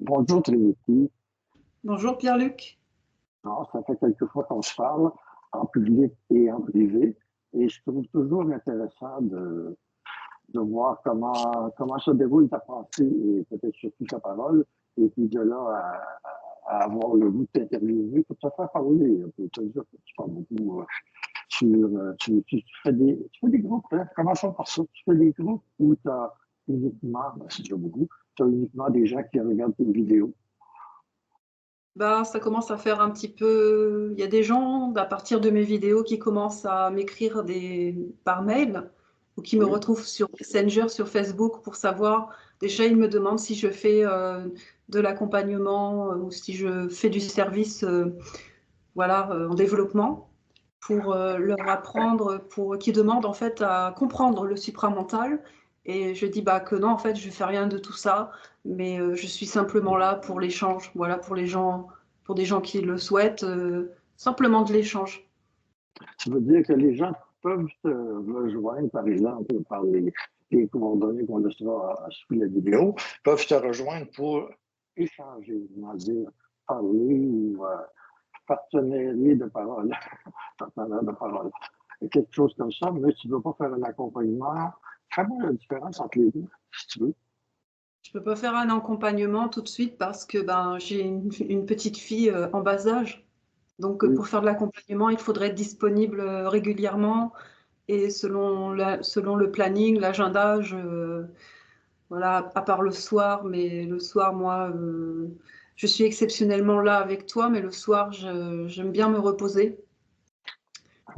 Bonjour Trinity. Bonjour Pierre-Luc. Alors, ça fait quelques fois qu'on se parle en public et en privé, et je trouve toujours intéressant de voir comment se déroule ta pensée et peut-être surtout ta parole, et puis de là à avoir le goût de t'interviewer pour te faire parler. Pour te dire que tu parles beaucoup tu fais des groupes, hein? Commençons par ça. Tu fais des groupes où tu as uniquement, c'est déjà beaucoup, tu as uniquement des gens qui regardent tes vidéos. Bah, ça commence à faire un petit peu. Il y a des gens, à partir de mes vidéos, qui commencent à m'écrire par mail ou qui me Oui. retrouvent sur Messenger, sur Facebook pour savoir. Déjà, ils me demandent si je fais de l'accompagnement ou si je fais du service voilà, en développement pour leur apprendre, qui demandent en fait à comprendre le supramental. Et je dis bah, que non, en fait, je ne fais rien de tout ça, mais je suis simplement là pour l'échange, voilà, pour les gens, pour des gens qui le souhaitent, simplement de l'échange. Ça veut dire que les gens peuvent te rejoindre, par exemple, par les coordonnées qu'on laissera sous la vidéo, peuvent te rejoindre pour échanger, dire, parler ou partenariat de parole, partenaire de parole. Quelque chose comme ça, mais tu ne veux pas faire un accompagnement. Fais-moi la différence entre les deux, si tu veux. Je peux pas faire un accompagnement tout de suite parce que ben, j'ai une petite fille en bas âge. Donc, Oui. pour faire de l'accompagnement, il faudrait être disponible régulièrement et selon le planning, l'agenda, voilà, à part le soir, mais le soir, moi, je suis exceptionnellement là avec toi, mais le soir, j'aime bien me reposer.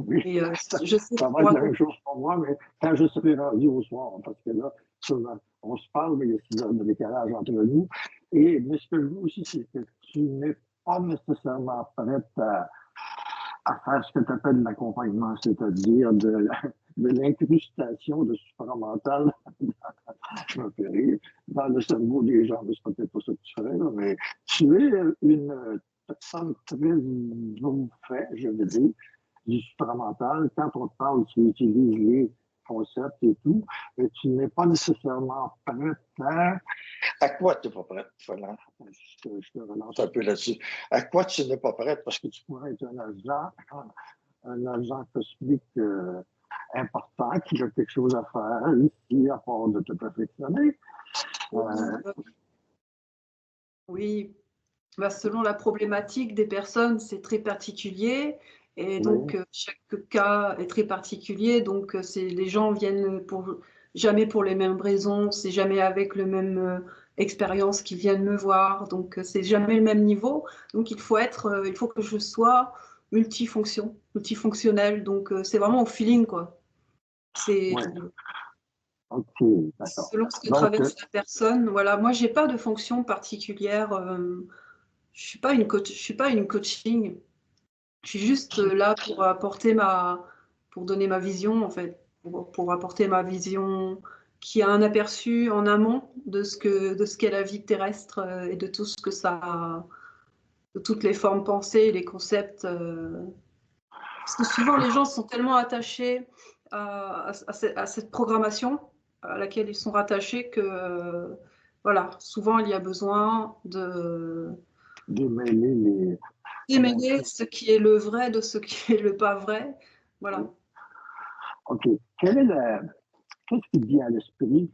Oui, Et ça, je sais ça va pour être la même chose pour moi, mais quand je serai rendu au soir, parce que là, souvent, on se parle, mais il y a 6 heures de décalage entre nous. Mais ce que je veux aussi, c'est que tu n'es pas nécessairement prête à faire ce que tu appelles l'accompagnement, c'est-à-dire de l'incrustation de supramental, je me fais rire, dans le cerveau des gens. Mais c'est peut-être pas ça que tu ferais, là, mais tu es une personne très au fait, je veux dire, du supramental. Quand on te parle, tu utilises les concepts et tout, mais tu n'es pas nécessairement prête à quoi tu n'es pas prête, voilà. Je te relance un peu là-dessus. À quoi tu n'es pas prête? Parce que tu pourrais être un agent cosmique important qui a quelque chose à faire ici, à part de te perfectionner. oui, Euh, oui, bah, selon la problématique des personnes, c'est très particulier. Et donc, oui, chaque cas est très particulier. Donc, les gens viennent jamais pour les mêmes raisons, c'est jamais avec le même expérience qu'ils viennent me voir. Donc, c'est jamais le même niveau. Donc, il faut que je sois multifonctionnelle. Donc, c'est vraiment au feeling, quoi. C'est oui, ok, d'accord. selon ce que Donc, traverse la personne. Voilà, moi, j'ai pas de fonction particulière. Je suis pas une coaching. Je suis juste là pour donner ma vision, en fait, pour apporter ma vision qui a un aperçu en amont de ce qu'est la vie terrestre et de tout ce que de toutes les formes pensées et les concepts. Parce que souvent, les gens sont tellement attachés à cette programmation à laquelle ils sont rattachés que, voilà, souvent il y a besoin de démêler les, comment démêler dire, ce qui est le vrai de ce qui est le pas vrai. Voilà. ok. Quelle est qu'est-ce qui te vient à l'esprit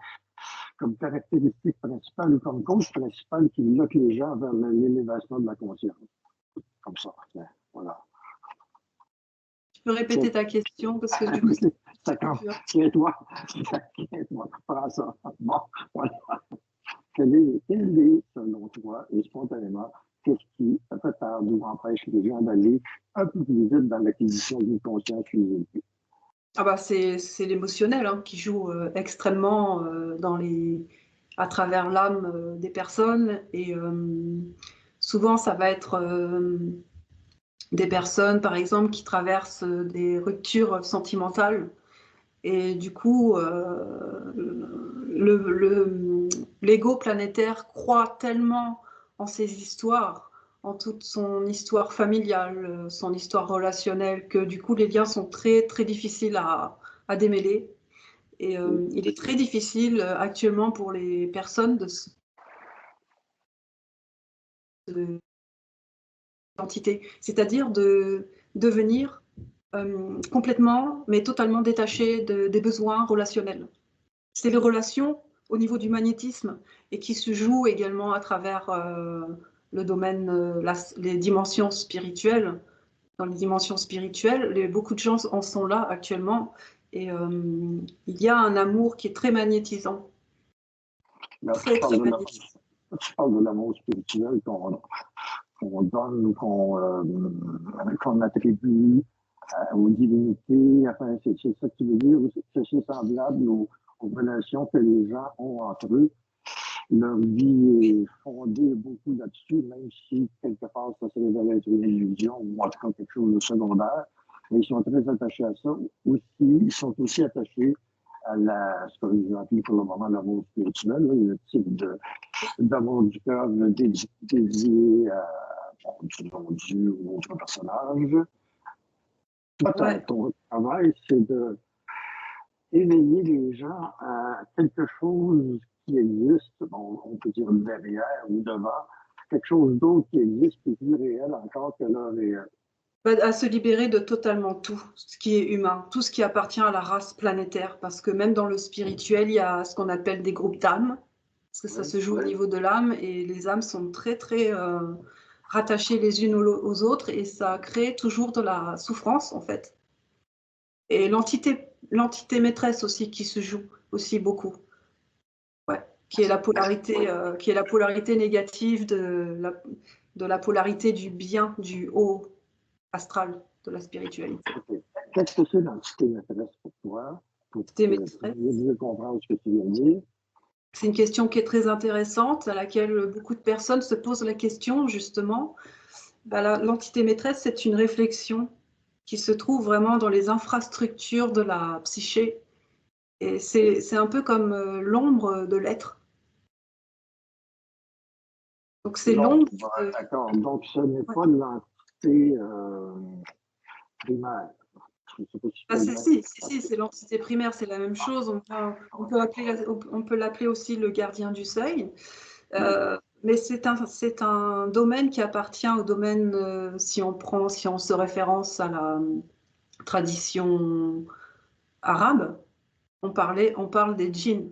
comme caractéristique principale ou comme cause principale qui loque les gens vers l'élévation de la conscience? Comme ça, voilà. Tu peux répéter ta question parce que du coup, c'est Ça un compte. peu dur. Tiens-toi, tiens-toi, prends ça. Bon, voilà. Selon toi, et spontanément, qu'est-ce qui retarde ou empêche les gens d'aller un peu plus vite dans l'acquisition d'une conscience plus élevée? Ah bah c'est l'émotionnel hein, qui joue extrêmement à travers l'âme des personnes et souvent ça va être des personnes par exemple qui traversent des ruptures sentimentales et du coup l'ego planétaire croit tellement en ces histoires, en toute son histoire familiale, son histoire relationnelle, que du coup les liens sont très très difficiles à démêler. Et il est très difficile actuellement pour les personnes l'entité, c'est-à-dire de devenir complètement, mais totalement détaché des besoins relationnels. C'est les relations au niveau du magnétisme et qui se jouent également à travers le domaine, les dimensions spirituelles. Dans les dimensions spirituelles, beaucoup de gens en sont là actuellement et il y a un amour qui est très magnétisant. Là, Très, très magnétisant. tu parles de l'amour spirituel qu'on donne ou qu'on attribue aux divinités. Enfin, c'est ça que tu veux dire, que c'est semblable aux relations que les gens ont entre eux. Leur vie est fondée beaucoup là-dessus, même si quelque part ça se révèle être une illusion ou en tout cas quelque chose de secondaire. Mais ils sont très attachés à ça. Aussi, ils sont aussi attachés à ce que je appelle pour le moment l'amour spirituel, le type d'amour du cœur dédié à Dieu ou autre personnage. Ouais. Ton travail, c'est de éveiller les gens à quelque chose qui existe, bon, on peut dire derrière ou devant, quelque chose d'autre qui existe qui est plus réel encore que le réel. À se libérer de totalement tout ce qui est humain, tout ce qui appartient à la race planétaire, parce que même dans le spirituel, il y a ce qu'on appelle des groupes d'âmes, parce que ça se joue au niveau de l'âme, et les âmes sont très, très rattachées les unes aux autres, et ça crée toujours de la souffrance, en fait. Et l'entité maîtresse aussi qui se joue aussi beaucoup, ouais, qui est la polarité négative de la polarité du bien, du haut astral, de la spiritualité. Okay. Qu'est-ce que c'est l'entité maîtresse pour toi, pour mieux comprendre ce que tu viens de dire? C'est une question qui est très intéressante, à laquelle beaucoup de personnes se posent la question, justement. L'entité maîtresse, c'est une réflexion qui se trouve vraiment dans les infrastructures de la psyché. Et c'est un peu comme l'ombre de l'être. Donc c'est l'ombre. D'accord. Donc ce n'est pas l'entité primaire. Si, c'est l'entité primaire, c'est la même chose. On peut l'appeler aussi le gardien du seuil. Mais c'est un domaine qui appartient au domaine, si on se référence à la tradition arabe, on parle des djinns.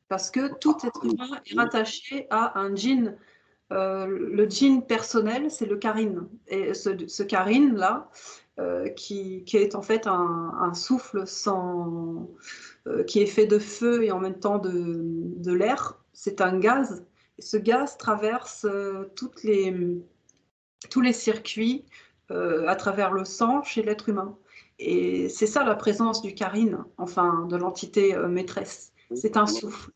Parce que tout être humain est rattaché à un djinn. Le djinn personnel, c'est le Karin. Et ce Karin-là, qui est en fait un souffle qui est fait de feu et en même temps de l'air, c'est un gaz. Et ce gaz traverse tous les circuits à travers le sang chez l'être humain. Et c'est ça la présence du Karin, enfin de l'entité maîtresse. C'est un souffle.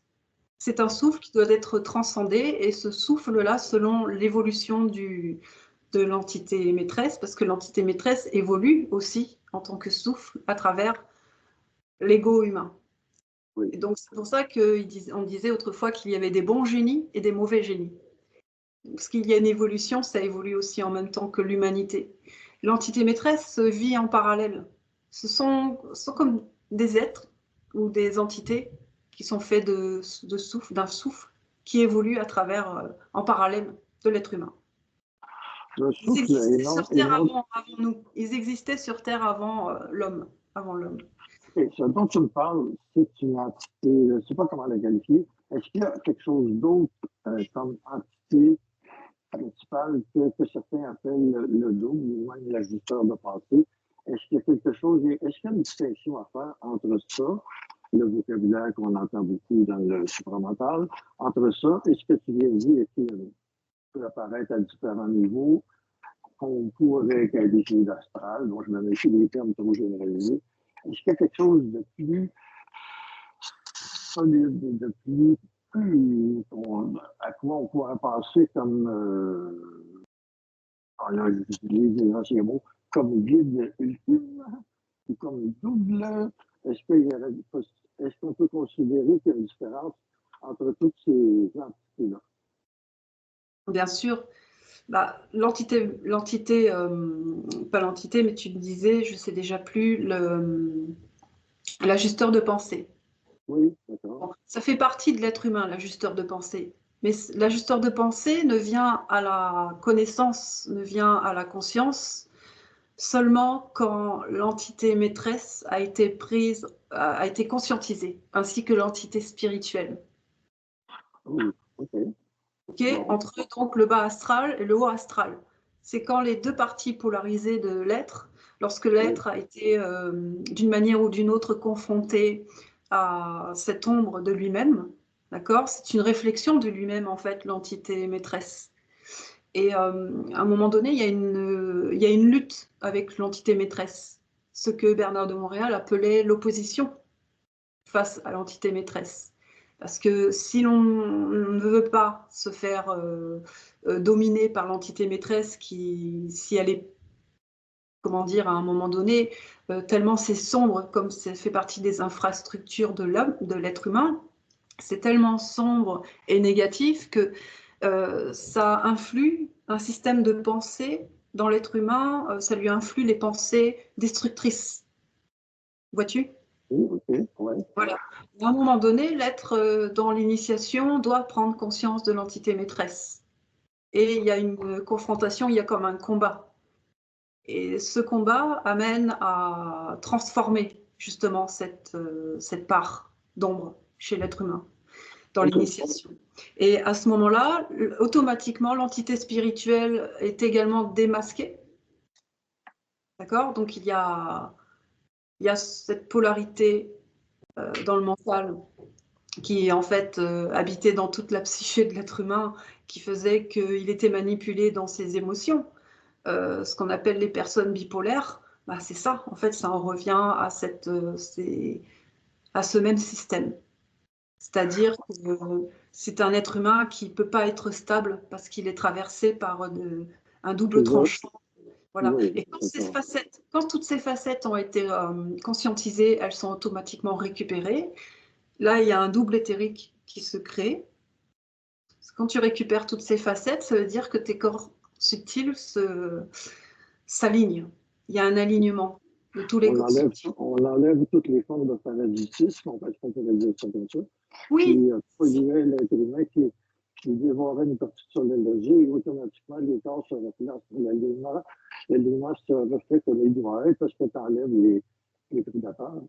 C'est un souffle qui doit être transcendé, et ce souffle-là, selon l'évolution de l'entité maîtresse, parce que l'entité maîtresse évolue aussi en tant que souffle à travers l'ego humain. Et donc c'est pour ça qu'on disait autrefois qu'il y avait des bons génies et des mauvais génies. Parce qu'il y a une évolution, ça évolue aussi en même temps que l'humanité. L'entité maîtresse vit en parallèle. Ce sont comme des êtres ou des entités qui sont faits d'un souffle qui évolue à travers, en parallèle de l'être humain. Ils existaient sur Terre avant nous. Ils existaient sur Terre avant l'homme. Et ce dont tu me parles, c'est une entité, je ne sais pas comment la qualifier. Est-ce qu'il y a quelque chose d'autre comme entité principale que certains appellent le double ou même l'ajusteur de pensée? Est-ce qu'il y a quelque chose, est-ce qu'il y a une distinction à faire entre ça, le vocabulaire qu'on entend beaucoup dans le supramental, entre ça et ce que tu viens de dire qui peut apparaître à différents niveaux, qu'on pourrait qualifier d'astral, dont je me méfie des termes trop généralisés. Est-ce qu'il y a quelque chose de plus solide, de plus à quoi on pourrait penser comme, là, j'utilise les anciens mots, comme guide ultime ou comme double? Est-ce qu'on peut considérer qu'il y a une différence entre toutes ces entités-là? Bien sûr. L'entité, pas l'entité, mais tu me disais, je ne sais déjà plus, l'ajusteur de pensée. Oui, d'accord. Ça fait partie de l'être humain, l'ajusteur de pensée. Mais l'ajusteur de pensée ne vient à la connaissance, ne vient à la conscience seulement quand l'entité maîtresse a été prise, a été conscientisée, ainsi que l'entité spirituelle. Oui, OK. Okay, Bon. entre donc le bas astral et le haut astral. C'est quand les deux parties polarisées de l'être, lorsque l'être a été d'une manière ou d'une autre confronté à cette ombre de lui-même, d'accord? C'est une réflexion de lui-même, en fait, l'entité maîtresse. Et à un moment donné, il y a une lutte avec l'entité maîtresse, ce que Bernard de Montréal appelait l'opposition face à l'entité maîtresse. Parce que si l'on ne veut pas se faire dominer par l'entité maîtresse, si elle est, comment dire, à un moment donné, tellement c'est sombre, comme ça fait partie des infrastructures de l'homme, de l'être humain, c'est tellement sombre et négatif que ça influe un système de pensée dans l'être humain, ça lui influe les pensées destructrices. Vois-tu? Oui, OK, ouais. Voilà. À un moment donné, l'être dans l'initiation doit prendre conscience de l'entité maîtresse. Et il y a une confrontation, il y a comme un combat. Et ce combat amène à transformer justement cette part d'ombre chez l'être humain dans OK. l'initiation. Et à ce moment-là, automatiquement, l'entité spirituelle est également démasquée. D'accord? Donc il y a cette polarité dans le mental qui en fait habitait dans toute la psyché de l'être humain, qui faisait qu'il était manipulé dans ses émotions. Ce qu'on appelle les personnes bipolaires, bah, c'est ça, en fait, ça en revient à, à ce même système. C'est-à-dire que c'est un être humain qui ne peut pas être stable parce qu'il est traversé par un double tranchant. Voilà. Oui, Et quand toutes ces facettes ont été conscientisées, elles sont automatiquement récupérées. Là, il y a un double éthérique qui se crée. Quand tu récupères toutes ces facettes, ça veut dire que tes corps subtils s'alignent. Il y a un alignement de tous les corps subtils. on enlève toutes les formes de parasitisme, on peut dire ça comme ça. Oui, Puis, polluer l'être humain qui dévorait une partie de son énergie et automatiquement, les corps se reflètent. L'aliment se reflète comme il doit être parce que tu enlèves les prédateurs.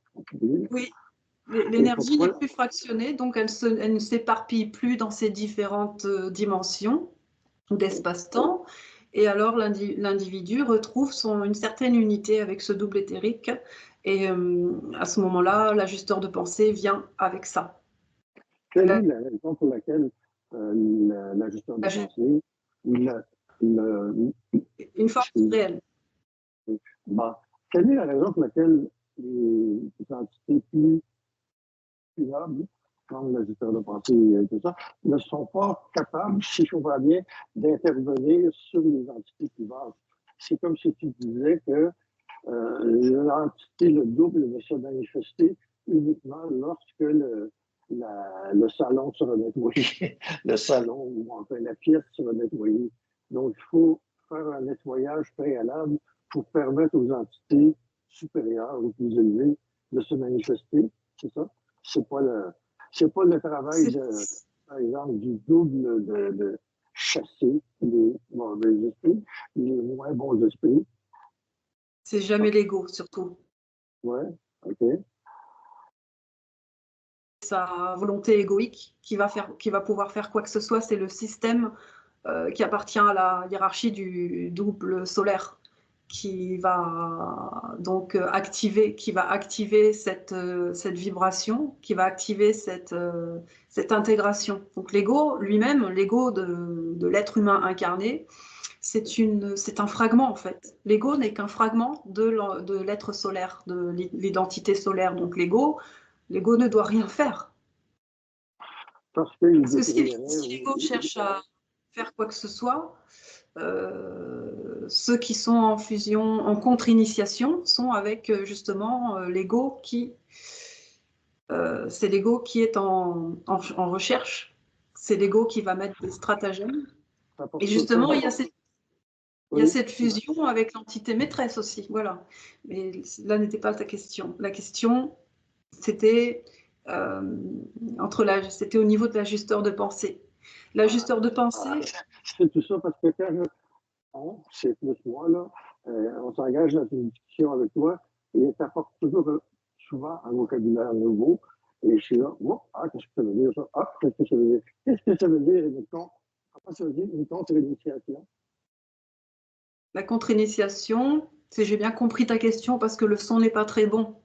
oui. Et L'énergie n'est pourquoi? plus fractionnée, donc elle ne s'éparpille plus dans ces différentes dimensions d'espace-temps. Et alors l'individu retrouve une certaine unité avec ce double éthérique. Et à ce moment-là, l'ajusteur de pensée vient avec ça. Quelle est la raison pour laquelle l'ajusteur de pensée, il a, il, Une force réelle. bon, quelle est la raison pour laquelle les entités plus nobles, comme l'ajusteur de pensée et tout ça, ne sont pas capables, si je comprends bien, d'intervenir sur les entités plus basses? C'est comme si tu disais que l'entité, le double, va se manifester uniquement lorsque le salon sera nettoyé, le salon ou enfin la pièce sera nettoyée. Donc, il faut faire un nettoyage préalable pour permettre aux entités supérieures ou plus élevées de se manifester. C'est ça? C'est pas le travail, par exemple, du double de chasser les mauvais esprits, les moins bons esprits. C'est jamais l'ego, surtout. Ouais, OK. Sa volonté égoïque qui va pouvoir faire quoi que ce soit, c'est le système qui appartient à la hiérarchie du double solaire qui va donc activer cette vibration, qui va activer cette intégration. Donc l'ego lui-même, l'ego de l'être humain incarné, c'est un fragment en fait. L'ego n'est qu'un fragment de l'être solaire, de l'identité solaire. Donc l'ego ne doit rien faire. Parce qu'il Parce que si décrirait, l'ego cherche à faire quoi que ce soit, ceux qui sont en fusion, en contre-initiation, sont avec justement l'ego c'est l'ego qui est en recherche, c'est l'ego qui va mettre des stratagèmes. Et apporte tout le temps justement, de... il y a Oui, cette fusion avec l'entité maîtresse aussi, voilà. Mais là n'était pas ta question. La question, c'était c'était au niveau de l'ajusteur de pensée. L'ajusteur de pensée, C'est tout ça parce que c'est plus moi, là, on s'engage dans une discussion avec toi et tu apportes toujours souvent un vocabulaire nouveau. Et je suis là, qu'est-ce que ça veut dire ça? Qu'est-ce que ça veut dire? Qu'est-ce que ça veut dire comment ça veut dire une contre-initiation? la contre-initiation, si j'ai bien compris ta question parce que le son n'est pas très bon.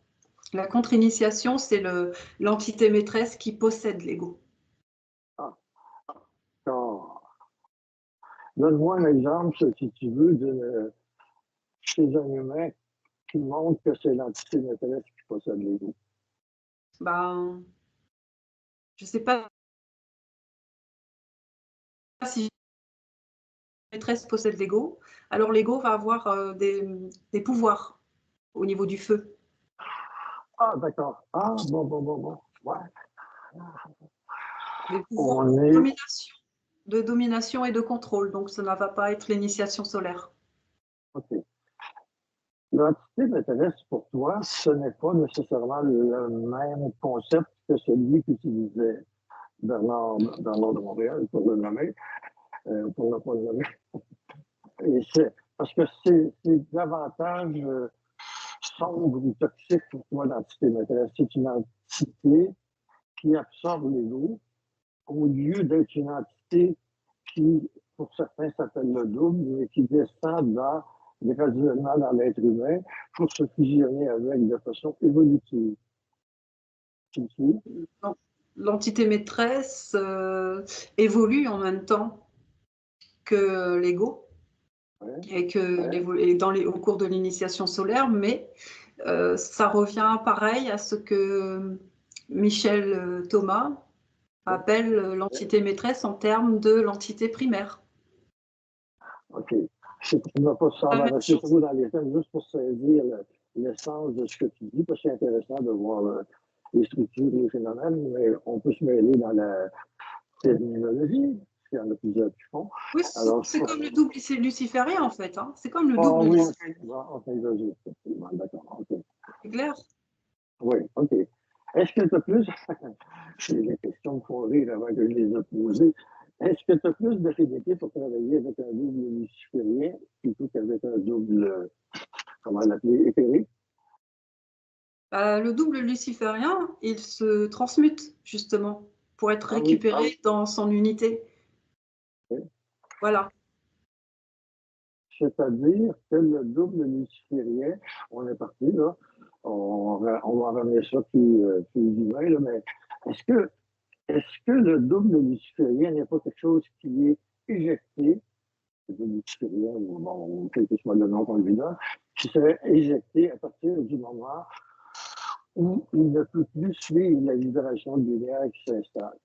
La contre-initiation, c'est l'entité maîtresse qui possède l'ego. Ah, donne-moi un exemple, si tu veux, chez un humain qui montre que c'est l'entité maîtresse qui possède l'ego. Ben, je ne sais pas si la maîtresse possède l'ego. Alors l'ego va avoir des pouvoirs au niveau du feu. Ah, d'accord. Ah, bon. Ouais. Des pouvoirs de domination et de contrôle. Donc ça ne va pas être l'initiation solaire. OK. L'entité maîtresse, pour toi, ce n'est pas nécessairement le même concept que celui qu'utilisait Bernard de Montréal, pour le nommer, pour ne pas le nommer. Et parce que c'est davantage sombre ou toxique pour toi, l'entité maîtresse. C'est une entité qui absorbe l'ego au lieu d'être une entité qui, pour certains, s'appelle le double, mais qui descend graduellement dans l'être humain pour se fusionner avec de façon évolutive. L'entité maîtresse évolue en même temps que l'ego. Ouais. Et au cours de l'initiation solaire, mais ça revient pareil à ce que Michel Thomas appelle l'entité maîtresse en termes de l'entité primaire. OK. On ne va pas s'embarrasser trop dans les thèmes, juste pour saisir l'essence de ce que tu dis, parce que c'est intéressant de voir les structures, les phénomènes, mais on peut se mêler dans la terminologie. Il y en a plusieurs qui font. Oui, c'est comme le double luciférien, en fait. Hein. C'est comme le double luciférien. Oui, d'accord. Okay. C'est clair? Oui, OK. Est-ce que tu as plus, c'est les questions qu'il faut rire avant que je les ai posées, est-ce que tu as plus d'affinité pour travailler avec un double luciférien plutôt qu'avec un double, comment l'appeler, éthérique? Le double luciférien, il se transmute, justement, pour être récupéré dans son unité. Oui. Voilà. C'est-à-dire que le double luciférien, on est parti, là, on va ramener ça plus humain, là, mais est-ce que le double luciférien n'est pas quelque chose qui est éjecté, le double luciférien, ou quel que soit le nom qu'on lui donne, qui serait éjecté à partir du moment où il ne peut plus suivre la libération de lumière qui s'installe?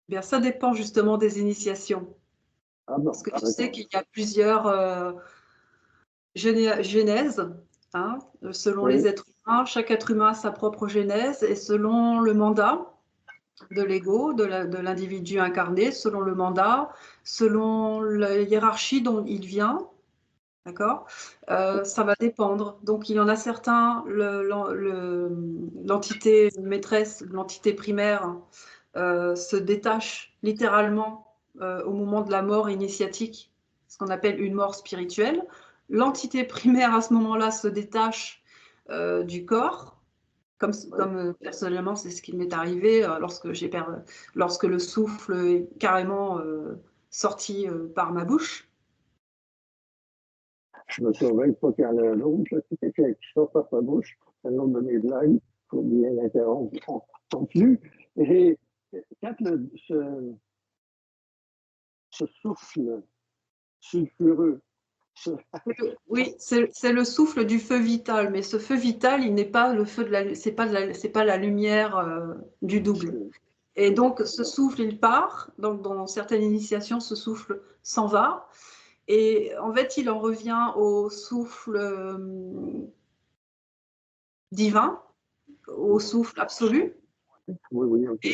Bien, ça dépend justement des initiations. Ah bon, parce que tu sais qu'il y a plusieurs genèses, hein, selon les êtres humains. Chaque être humain a sa propre genèse et selon le mandat de l'ego, de l'individu incarné, selon le mandat, selon la hiérarchie dont il vient, d'accord, ça va dépendre. Donc il y en a certains, l'entité maîtresse, l'entité primaire se détache littéralement au moment de la mort initiatique, ce qu'on appelle une mort spirituelle. L'entité primaire à ce moment-là se détache du corps. Comme personnellement, c'est ce qui m'est arrivé lorsque le souffle est carrément sorti par ma bouche. Je me surveille pas qu'il y en a un autre qui sort par sa bouche, c'est un autre de mes blagues, il faut bien interrompre son flux. Et quand ce souffle sulfureux, oui, c'est le souffle du feu vital, mais ce feu vital, il n'est pas le feu c'est pas la lumière du double. Et donc ce souffle, il part. Donc dans certaines initiations, ce souffle s'en va. Et en fait, il en revient au souffle divin, au souffle absolu. Oui, OK.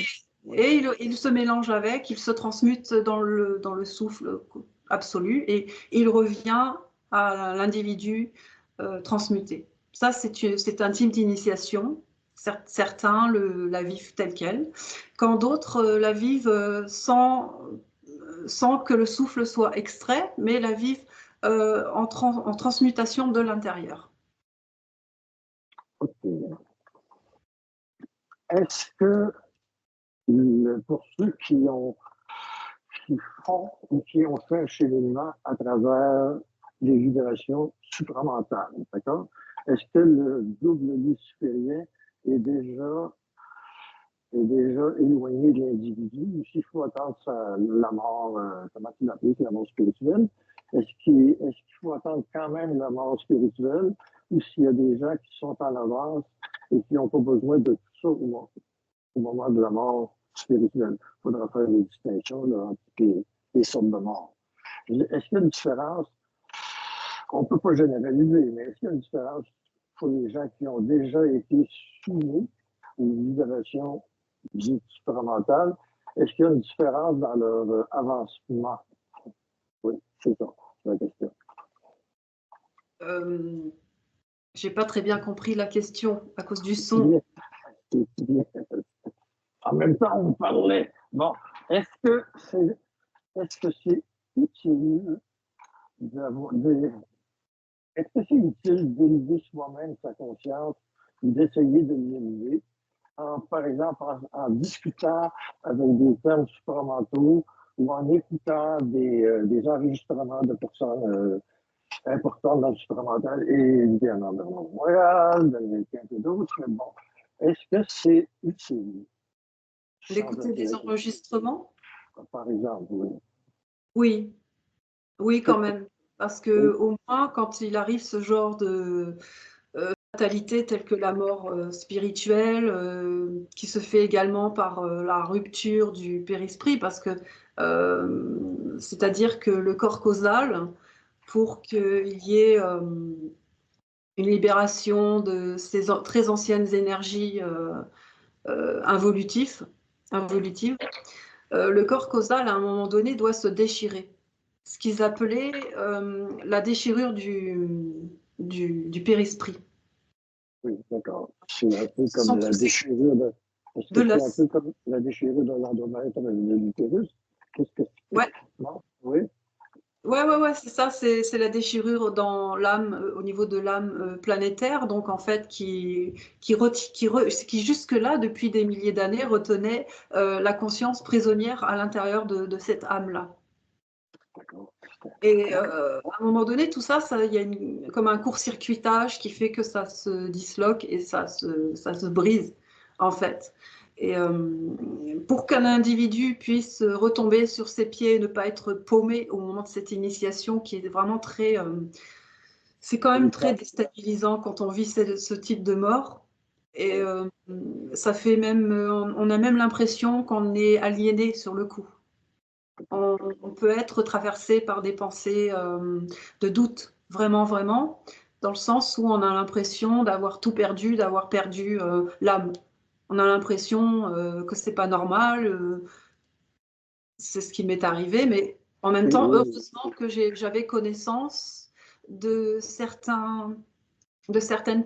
Et il se mélange avec, il se transmute dans le souffle absolu et il revient à l'individu transmuté. Ça, c'est un type d'initiation. Certains la vivent telle qu'elle, quand d'autres la vivent sans sans que le souffle soit extrait, mais la vivre en transmutation de l'intérieur. OK. Est-ce que pour ceux qui font ou qui ont fait un cheminement à travers les vibrations supramentales, d'accord? Est-ce que le double luciférien est déjà éloigné de l'individu ou s'il faut attendre la mort, comment tu l'appelles, la mort spirituelle? Est-ce qu'il faut attendre quand même la mort spirituelle ou s'il y a des gens qui sont en avance et qui n'ont pas besoin de tout ça au moment de la mort spirituelle? Il faudra faire une distinction là, entre les sortes de morts. Est-ce qu'il y a une différence? On ne peut pas généraliser, mais est-ce qu'il y a une différence pour les gens qui ont déjà été soumis aux vibrations dites supramentales? Est-ce qu'il y a une différence dans leur avancement? Oui, c'est ça, c'est la question. J'ai pas très bien compris la question à cause du son. En même temps, on parlait. Bon, est-ce que c'est utile d'avoir est-ce que c'est utile d'élever soi-même sa conscience ou d'essayer de l'élever, par exemple, en discutant avec des termes supramentaux ou en écoutant des enregistrements de personnes importantes dans le supramental et évidemment de Montréal, d'Américains et d'autres, mais bon, est-ce que c'est utile? D'écouter des enregistrements? Par exemple, oui. Oui, oui, quand même. Parce que au moins, quand il arrive ce genre de fatalité telle que la mort spirituelle, qui se fait également par la rupture du périsprit, parce que c'est-à-dire que le corps causal, pour qu'il y ait une libération de ces très anciennes énergies involutives, le corps causal, à un moment donné, doit se déchirer. Ce qu'ils appelaient la déchirure du périsprit. Oui, d'accord. C'est un peu comme la déchirure de... Est-ce que c'est un peu comme la déchirure de l'endomètre de l'utérus? Qu'est-ce que c'est? Ouais. Non? Oui. Ouais, c'est ça, c'est la déchirure dans l'âme, au niveau de l'âme planétaire, donc en fait qui jusque-là, depuis des milliers d'années, retenait la conscience prisonnière à l'intérieur de cette âme-là. D'accord. Et à un moment donné, tout ça, il y a comme un court-circuitage qui fait que ça se disloque et ça se brise, en fait. Et pour qu'un individu puisse retomber sur ses pieds et ne pas être paumé au moment de cette initiation, qui est vraiment très... c'est quand même très déstabilisant quand on vit ce type de mort. Et ça fait même... on a même l'impression qu'on est aliéné sur le coup. On peut être traversé par des pensées de doute, vraiment, vraiment, dans le sens où on a l'impression d'avoir tout perdu, d'avoir perdu l'âme. On a l'impression que c'est pas normal, c'est ce qui m'est arrivé, mais en même temps, heureusement que j'avais connaissance de certaines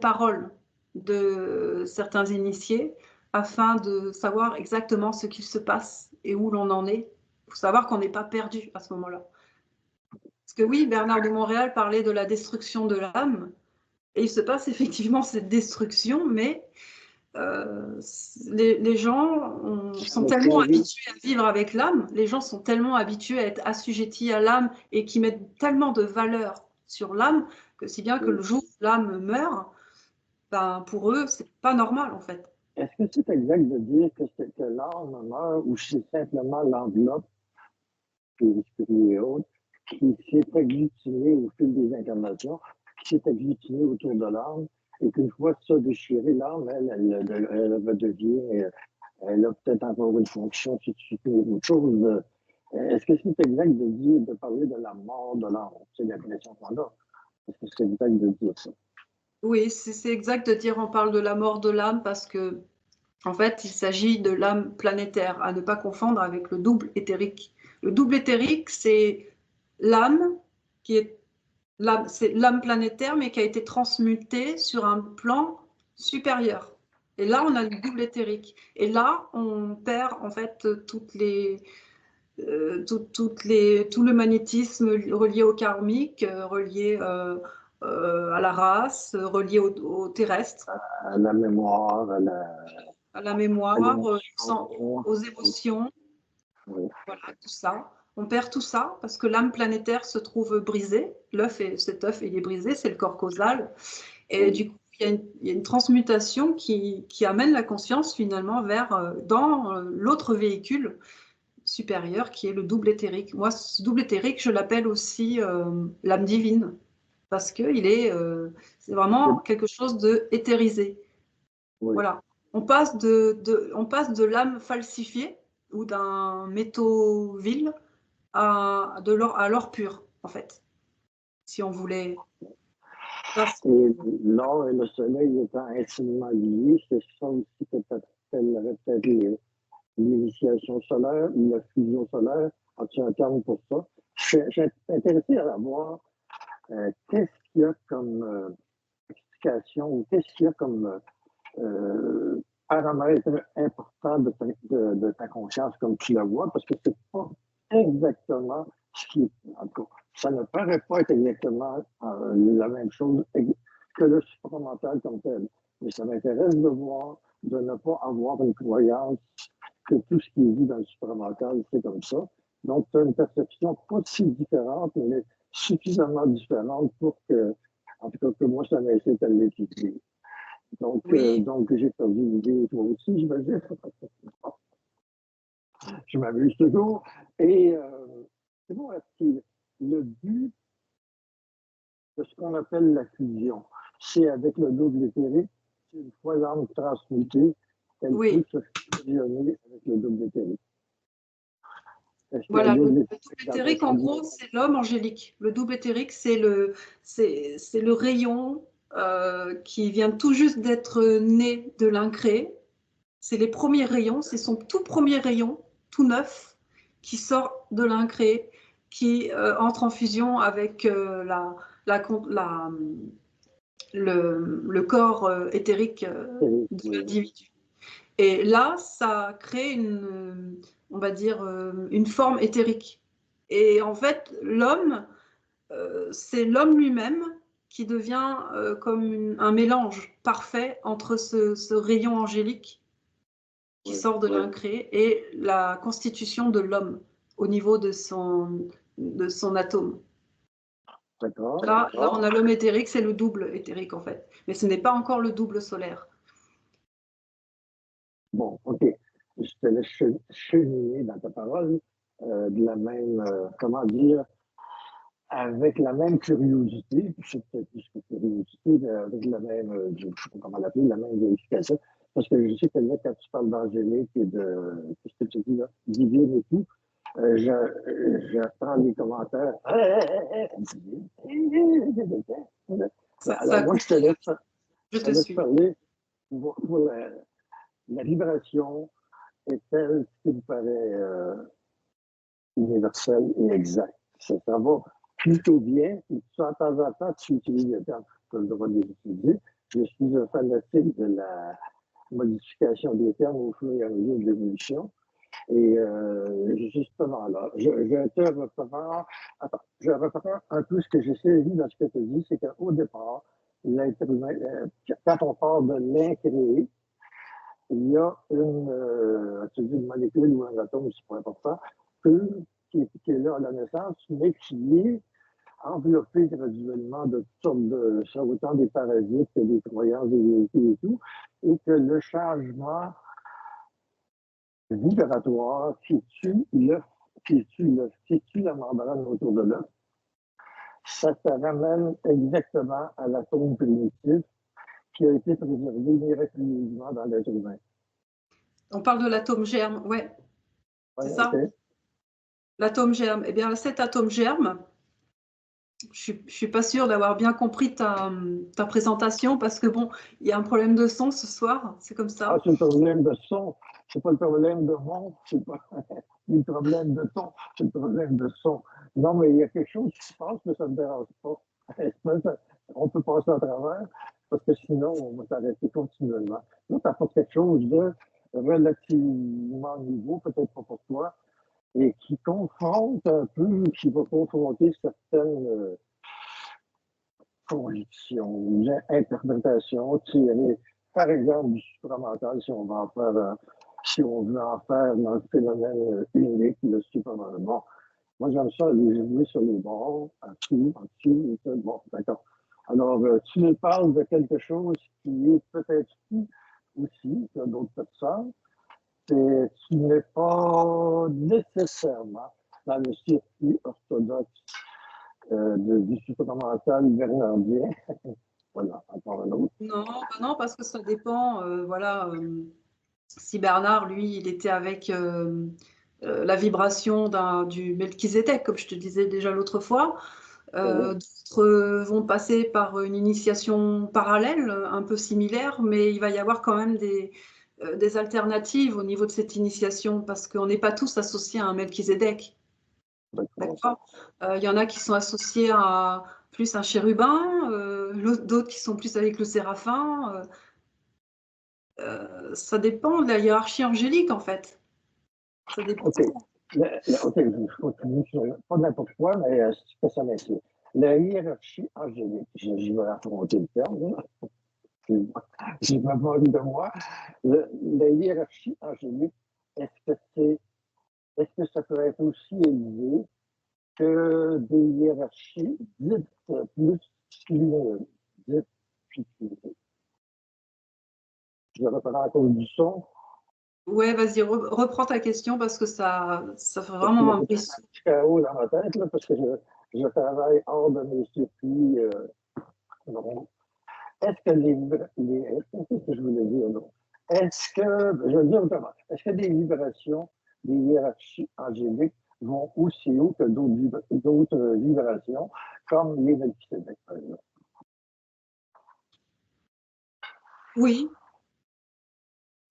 paroles de certains initiés afin de savoir exactement ce qu'il se passe et où l'on en est. Il faut savoir qu'on n'est pas perdu à ce moment-là. Parce que oui, Bernard de Montréal parlait de la destruction de l'âme, et il se passe effectivement cette destruction, mais les gens sont tellement habitués à vivre avec l'âme, les gens sont tellement habitués à être assujettis à l'âme et qui mettent tellement de valeur sur l'âme que si bien que le jour où l'âme meurt, ben, pour eux, c'est pas normal en fait. Est-ce que c'est exact de dire que l'âme meurt ou c'est simplement l'enveloppe et autres qui s'est agglutinée au fil des incarnations, qui s'est agglutinée autour de l'âme et qu'une fois ça déchiré, l'âme, elle redevient, elle a peut-être encore une fonction si tu fais autre chose. Est-ce que c'est exact de parler de la mort de l'âme? C'est l'impression qu'on a. Est-ce que c'est exact de dire ça? Oui, c'est exact de dire on parle de la mort de l'âme parce que en fait, il s'agit de l'âme planétaire, à ne pas confondre avec le double éthérique. Le double éthérique, c'est l'âme qui est c'est l'âme planétaire, mais qui a été transmutée sur un plan supérieur. Et là, on a le double éthérique. Et là, on perd en fait toutes les tout le magnétisme relié au karmique, relié à la race, relié au terrestre, À la mémoire, à la à mémoire, l'émotion. aux émotions, Oui. voilà, tout ça. On perd tout ça parce que l'âme planétaire se trouve brisée. Cet œuf, il est brisé, c'est le corps causal. Et du coup, il y a une transmutation qui amène la conscience finalement dans l'autre véhicule supérieur qui est le double éthérique. Moi, ce double éthérique, je l'appelle aussi l'âme divine parce que c'est vraiment quelque chose de éthérisé. Oui. Voilà. On passe de l'âme falsifiée ou d'un métaux vil à l'or pur, en fait, si on voulait. Et l'or et le soleil étant intimement liés, c'est ça aussi que tu appellerais peut-être l'initiation solaire ou la fusion solaire. As-tu un terme pour ça? Je suis intéressé à voir qu'est-ce qu'il y a comme explication ou qu'est-ce qu'il y a comme paramètre important de ta conscience comme tu la vois, parce que c'est pas exactement ce qui est, en tout cas, ça ne paraît pas être exactement la même chose que le supramental comme tel. Mais ça m'intéresse de voir, de ne pas avoir une croyance que tout ce qui est dit dans le supramental, c'est comme ça. Donc, tu as une perception pas si différente, mais suffisamment différente pour que, en tout cas, que moi, ça m'incite à l'étudier. Donc, Oui. donc j'ai perdu l'idée, toi aussi, je me dis. Je m'amuse toujours. Et c'est bon, le but de ce qu'on appelle la fusion, c'est avec le double éthérique, c'est une fois l'âme transmutée, elle peut Oui. se fusionner avec le double éthérique. Voilà, le double éthérique, en gros, c'est l'homme angélique. Le double éthérique, c'est le rayon qui vient tout juste d'être né de l'incréé. C'est les premiers rayons, c'est son tout premier rayon, tout neuf, qui sort de l'incréé, qui entre en fusion avec le corps éthérique de l'individu. Et là, ça crée on va dire, une forme éthérique. Et en fait, l'homme, c'est l'homme lui-même qui devient comme un mélange parfait entre ce rayon angélique qui sort de l'incréé et la constitution de l'homme au niveau de son atome. Là, on a l'homme éthérique, c'est le double éthérique en fait. Mais ce n'est pas encore le double solaire. Bon, OK. Je te laisse cheminer dans ta parole de la même, comment dire, avec la même curiosité, c'est peut-être plus que curiosité, mais avec la même, je ne sais pas comment l'appeler, la même vérification. Parce que je sais que là, quand tu parles d'angélique et qu'est-ce que tu dis là, divine et tout, j'apprends les commentaires. Alors, moi, je te laisse parler pour la vibration est telle qu'il me paraît universelle et exacte. Ça va plutôt bien. De temps en temps, tu utilises le terme, tu as le droit de les utiliser. Je suis un fanatique de la modification des termes au fur et à mesure de l'évolution. Et justement, là, je reprends un peu ce que j'ai saisi dans ce que tu dis, c'est qu'au départ, l'être humain, quand on part de l'incréé, il y a une molécule ou un atome, c'est pas important, qui est là à la naissance, mais qui est enveloppé graduellement de toutes sortes ça autant des parasites que des croyances, des vérités et tout, et que le changement vibratoire qui tue l'œuf, qui tue la membrane autour de l'œuf, ça te ramène exactement à l'atome primitif qui a été préservé miraculeusement dans l'être humain. On parle de l'atome germe, ouais. C'est ça. Okay. L'atome germe. Eh bien, cet atome germe, je ne suis pas sûre d'avoir bien compris ta présentation parce que bon, il y a un problème de son ce soir, c'est comme ça. Ah, c'est le problème de son, c'est pas le problème de mon, c'est pas le problème de ton, c'est le problème de son. Non, mais il y a quelque chose qui se passe, mais ça ne me dérange pas. On peut passer à travers, parce que sinon, on va s'arrêter continuellement. Là, tu apportes quelque chose de relativement nouveau, peut-être pas pour toi, et qui confronte un peu, qui va confronter certaines convictions, interprétations tirées, par exemple, du supramental, si on va en faire, si on veut en faire un phénomène unique, le supramental. Bon, moi, j'aime ça aller jouer sur les bords, en dessous, et tout. Bon, d'accord. Alors, tu nous parles de quelque chose qui est peut-être fou aussi, que d'autres personnes, c'est qui n'est pas nécessairement dans le circuit orthodoxe du supramental bernardien. Voilà, encore un autre. Non, bah non, parce que ça dépend. Voilà, si Bernard, lui, il était avec la vibration du Melchizedek, comme je te disais déjà l'autre fois. D'autres vont passer par une initiation parallèle, un peu similaire, mais il va y avoir quand même des alternatives au niveau de cette initiation, parce qu'on n'est pas tous associés à un Melchizedek. D'accord. Il y en a qui sont associés à plus un chérubin, d'autres qui sont plus avec le séraphin. Ça dépend de la hiérarchie angélique, en fait. Ça dépend. OK. OK, je continue sur, pas n'importe quoi, mais c'est que ça m'inquiète. La hiérarchie angélique, je vais affronter le terme, j'ai pas parlé de moi. La hiérarchie angélique, est-ce que ça peut être aussi élevé que des hiérarchies dites plus lumineuses, dites plus lumineuses? Je le reprends à cause du son. Ouais, vas-y, reprends ta question parce que ça fait Parce qu'il y vraiment a un un bruit. petit chaos dans ma tête, là, parce que je travaille hors de mes circuits. Non. Est-ce que qu'est-ce que je voulais dire, non? Est-ce que, je veux dire autrement, est-ce que des vibrations, des hiérarchies angéliques vont aussi haut que d'autres vibrations, comme les Melchizedek, par exemple? Oui,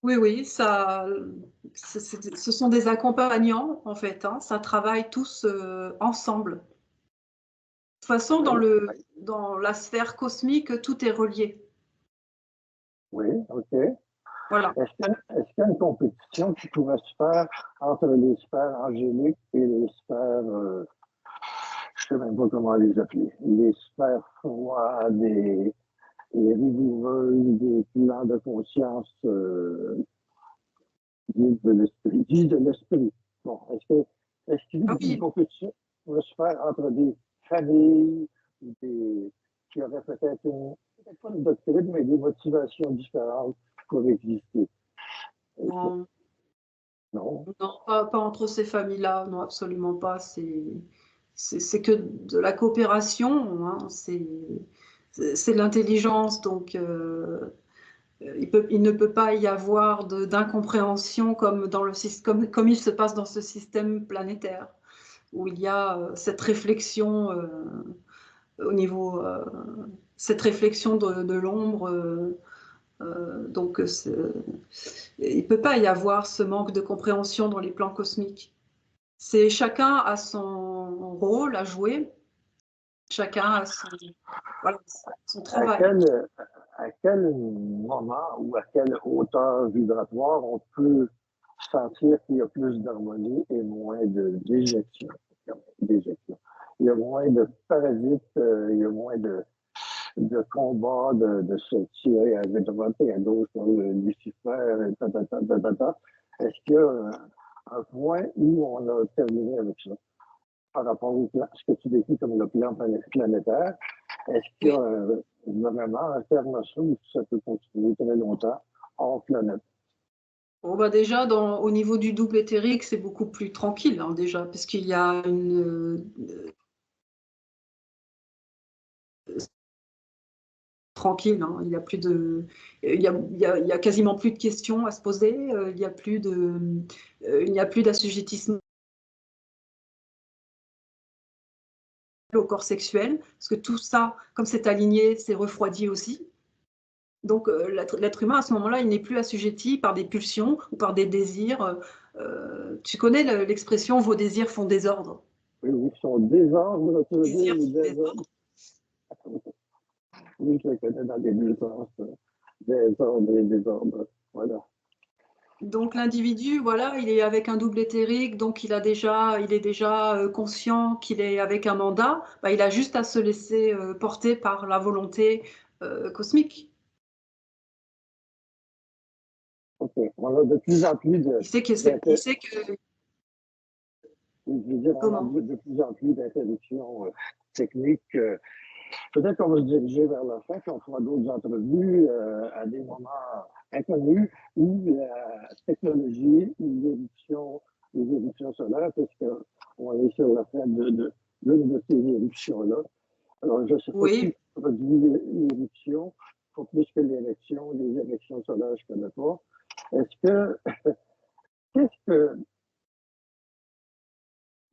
oui, oui, ça, ce sont des accompagnants, en fait, hein, ça travaille tous ensemble. De toute façon, Oui, dans la sphère cosmique, tout est relié. oui, OK. Voilà. Est-ce qu'il y a une compétition qui pourrait se faire entre les sphères angéliques et les sphères, je ne sais même pas comment les appeler, les sphères froides, les rigoureuses, des plans de conscience dits de l'esprit. Bon, est-ce qu'il y Ah a une oui, compétition qui pourrait se faire entre des familles qui auraient peut-être pas une doctrine, mais des motivations différentes pour exister? non, Non? non, pas entre ces familles-là, non, absolument pas. C'est que de la coopération, hein, c'est de l'intelligence, donc il ne peut pas y avoir d'incompréhension comme, comme il se passe dans ce système planétaire, où il y a cette réflexion au niveau, cette réflexion de l'ombre. Donc, il ne peut pas y avoir ce manque de compréhension dans les plans cosmiques. C'est chacun a son rôle à jouer, chacun a voilà, son À travail. quel, à quel moment ou à quelle hauteur vibratoire on peut sentir qu'il y a plus d'harmonie et moins d'éjection? D'éjection. Il y a moins de parasites, il y a moins de combats, de se tirer à droite et à gauche dans le Lucifer, et ta. Est-ce qu'il y a un point où on a terminé avec ça par rapport au plan, ce que tu décris comme le plan planétaire? Est-ce qu'il y Oui. a vraiment un terme à ça ou ça peut continuer très longtemps hors planète? Bon, bah déjà, au niveau du double éthérique, c'est beaucoup plus tranquille, hein, déjà, puisqu'il y a tranquille, hein, il y a plus de, il y a quasiment plus de questions à se poser, il n'y a plus d'assujettissement au corps sexuel, parce que tout ça, comme c'est aligné, c'est refroidi aussi. Donc l'être humain, à ce moment-là, il n'est plus assujetti par des pulsions ou par des désirs. Tu connais l'expression « vos désirs font désordre ». Oui, oui, son désordre, tu veux dire, Désirs les font désordres? désordre. Oui, je le connais dans les deux sens. Désordre et désordre. Voilà. Donc l'individu, voilà, il est avec un double éthérique, donc il est déjà conscient qu'il est avec un mandat. Bah, il a juste à se laisser porter par la volonté cosmique. OK. On a de plus en plus Il sait que je veux dire, on a comment? de plus en plus d'interruptions techniques. Peut-être qu'on va se diriger vers la fin, puis on fera d'autres entrevues à des moments inconnus où la technologie, les éruptions solaires, parce qu'on est sur la fin l'une de ces éruptions-là. Alors, je ne sais pas Oui, qui produit l'éruption, pas plus que l'élection, les élections solaires, je ne connais pas. Est-ce que, qu'est-ce que,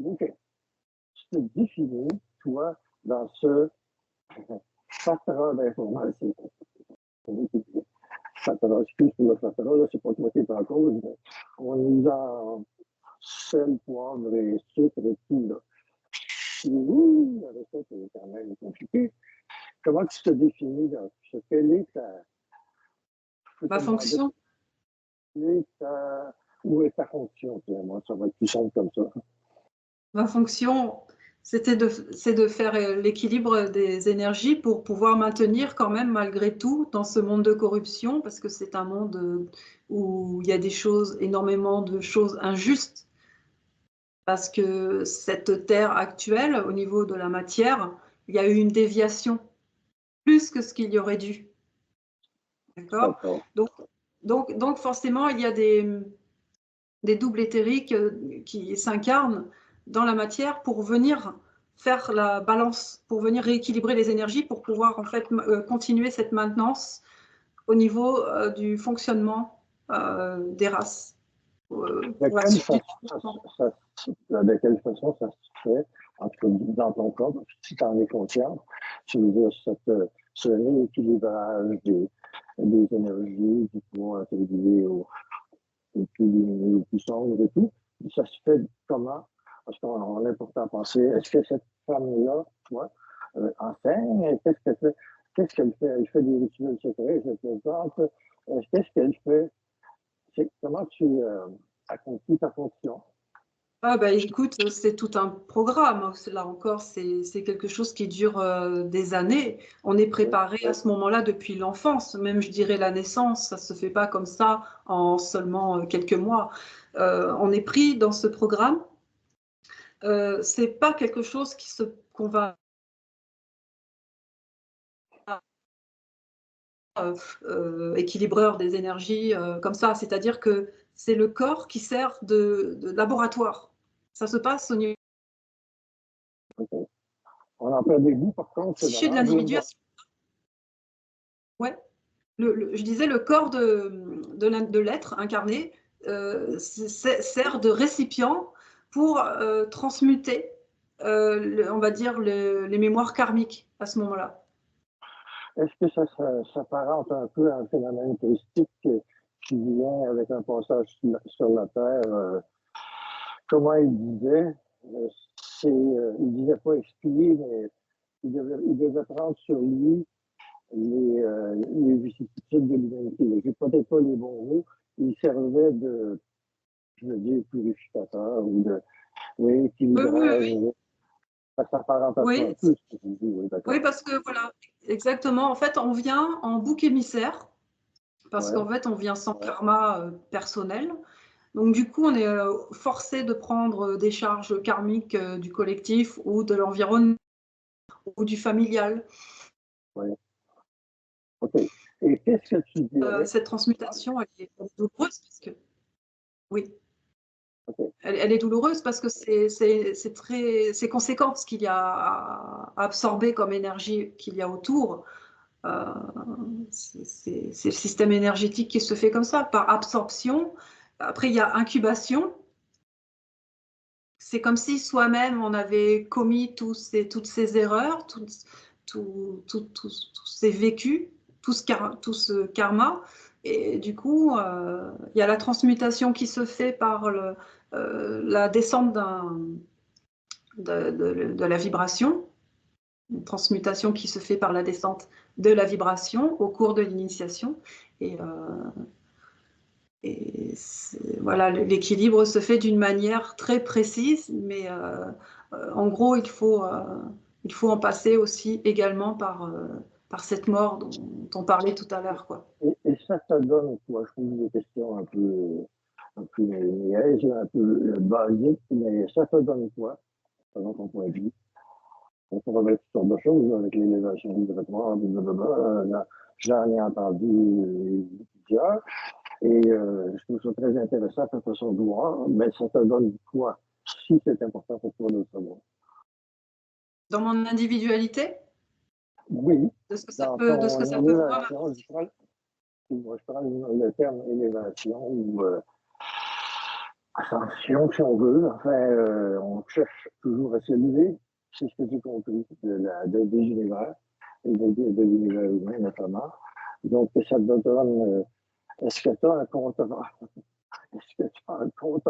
ok, tu te définis, toi, dans ce fatras d'information? Fatras, excuse pour le fatras, là, c'est pas toi qui es en cause, mais on nous en sel, poivre et sucre et tout, là. Oui, la recette est quand même compliquée. Comment tu te définis dans ce? Quelle est ta, je peux te ma demander, fonction. où est ta fonction? Moi, ça va être plus simple comme ça. Ma fonction, c'est de faire l'équilibre des énergies pour pouvoir maintenir quand même malgré tout dans ce monde de corruption, parce que c'est un monde où il y a énormément de choses injustes, parce que cette terre actuelle, au niveau de la matière, il y a eu une déviation, plus que ce qu'il y aurait dû. D'accord? D'accord. Donc forcément, il y a des doubles éthériques qui s'incarnent dans la matière pour venir faire la balance, pour venir rééquilibrer les énergies, pour pouvoir en fait continuer cette maintenance au niveau du fonctionnement des races. De Pour la quelle suite du façon de quelle façon ça se fait, en tout cas dans ton cas, si tu en es conscient, tu veux dire ce rééquilibrage des énergies, du pouvoir attribué aux plus lumineux, aux plus sombres et tout, ça se fait comment? Parce qu'on a l'important à penser, est-ce que cette femme-là, toi, enseigne? Qu'est-ce qu'elle fait? Qu'est-ce qu'elle fait? Elle fait des rituels secrets, je te présente. Qu'est-ce qu'elle fait? Comment tu accomplis ta fonction? Ah bah écoute, c'est tout un programme. Là encore, c'est quelque chose qui dure des années. On est préparé à ce moment-là depuis l'enfance, même je dirais la naissance. Ça se fait pas comme ça en seulement quelques mois. On est pris dans ce programme. C'est pas quelque chose qu'on va équilibreur des énergies comme ça. C'est-à-dire que c'est le corps qui sert de laboratoire. Ça se passe au niveau On en perd des bouts, par contre, c'est psyché de dommage. l'individu. Ouais. Je disais, le corps de l'être incarné sert de récipient pour transmuter, on va dire, les mémoires karmiques à ce moment-là. Est-ce que ça s'apparente un peu à un phénomène touristique qui vient avec un passage sur la Terre? Comment il disait? Il disait pas expier, mais il devait prendre sur lui les vicissitudes de l'humanité. J'ai peut-être pas les bons mots. Il servait de, je veux dire, purificateur ou de, oui, Oui, oui, équilibrage. oui. Ça s'apparente à ça un Oui, peu, ce que je dis, oui, oui, d'accord. parce que voilà, exactement. En fait, on vient en bouc émissaire, parce Ouais, qu'en fait, on vient sans karma personnel. Donc, du coup, on est forcé de prendre des charges karmiques du collectif ou de l'environnement ou du familial. ouais. OK. Et qu'est-ce que tu dirais? Cette transmutation, elle est douloureuse parce que, oui, OK. elle est douloureuse parce que c'est conséquent ce qu'il y a à absorber comme énergie qu'il y a autour. Euh, c'est le système énergétique qui se fait comme ça, par absorption. Après, il y a incubation. C'est comme si soi-même, on avait commis toutes ces erreurs, tous ces vécus, tout ce karma. Et du coup, il y a la transmutation qui se fait par la descente de la vibration, une transmutation qui se fait par la descente de la vibration au cours de l'initiation. Et Et voilà, l'équilibre se fait d'une manière très précise, mais en gros, il faut en passer aussi également par cette mort dont on parlait tout à l'heure, quoi. Et ça te donne quoi? Je pose des questions un peu niaises, un peu basiques, mais ça te donne quoi, selon ton point de vue? On peut remettre toutes sortes de choses avec l'élévation du traitement, blablabla. J'en ai entendu plusieurs. Et je trouve ça très intéressant ta façon de voir, mais ça te donne quoi si c'est important pour toi de le savoir? Dans mon individualité, Oui, de ce que ça peut moi élévation, m'apporter. je prends le terme élévation ou ascension, si on veut. Enfin, on cherche toujours à s'élever, c'est ce que j'ai compris des univers et de l'univers humain notamment. Donc, ça te donne, est-ce que tu as un compte? Est-ce que tu as un compte?